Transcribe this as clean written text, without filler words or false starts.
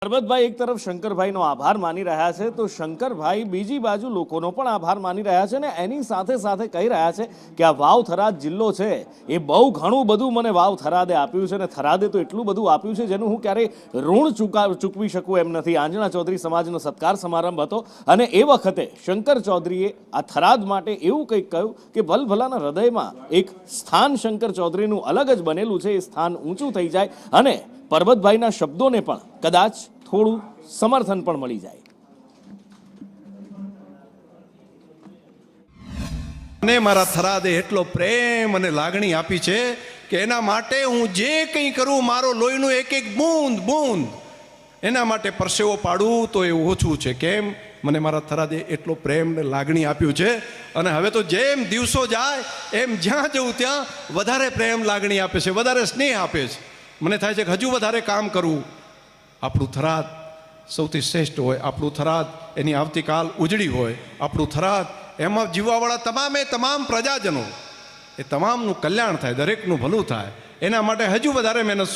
પરબતભાઈ એક તરફ શંકરભાઈનો આભાર માની રહ્યા છે તો શંકરભાઈ બીજી બાજુ લોકોનો પણ આભાર માની રહ્યા છે ને એની સાથે સાથે કહી રહ્યા છે કે આ વાવ થરાદ જિલ્લો છે એ બહુ ઘણું બધું મને વાવ થરાદે આપ્યું છે અને થરાદે તો એટલું બધું આપ્યું છે જેનું હું ક્યારેય ઋણ ચૂકવી શકું એમ નથી। આંજણા ચૌધરી સમાજનો સત્કાર સમારંભ હતો અને એ વખતે શંકર ચૌધરીએ આ થરાદ માટે એવું કંઈક કહ્યું કે ભલભલાના હૃદયમાં એક સ્થાન શંકર ચૌધરીનું અલગ જ બનેલું છે, એ સ્થાન ઊંચું થઈ જાય અને પરબતભાઈના શબ્દોને પણ કદાચ થોડું સમર્થન પણ મળી જાય। અને મારા થરાદે એટલો પ્રેમ અને લાગણી આપી છે કે એના માટે હું જે કંઈ કરું મારો લોહીનું એક એક બૂંદ બૂંદ એના માટે પરસેવો પાડું તો એ ઓછું છે। કેમ? મને મારા થરાદે એટલો પ્રેમ ને લાગણી આપ્યું છે અને હવે તો જેમ દિવસો જાય એમ જ્યાં જવું ત્યાં વધારે પ્રેમ લાગણી આપે છે, વધારે સ્નેહ આપે છે। મને થાય છે કે હજુ વધારે કામ કરવું। આપણું થરાદ સૌથી શ્રેષ્ઠ હોય, આપણું થરાદ એની આવતીકાલ ઉજળી હોય, આપણું થરાદ એમાં જીવવાવાળા તમામ પ્રજાજનો એ તમામનું કલ્યાણ થાય, દરેકનું ભલું થાય, એના માટે હજુ વધારે મહેનત શું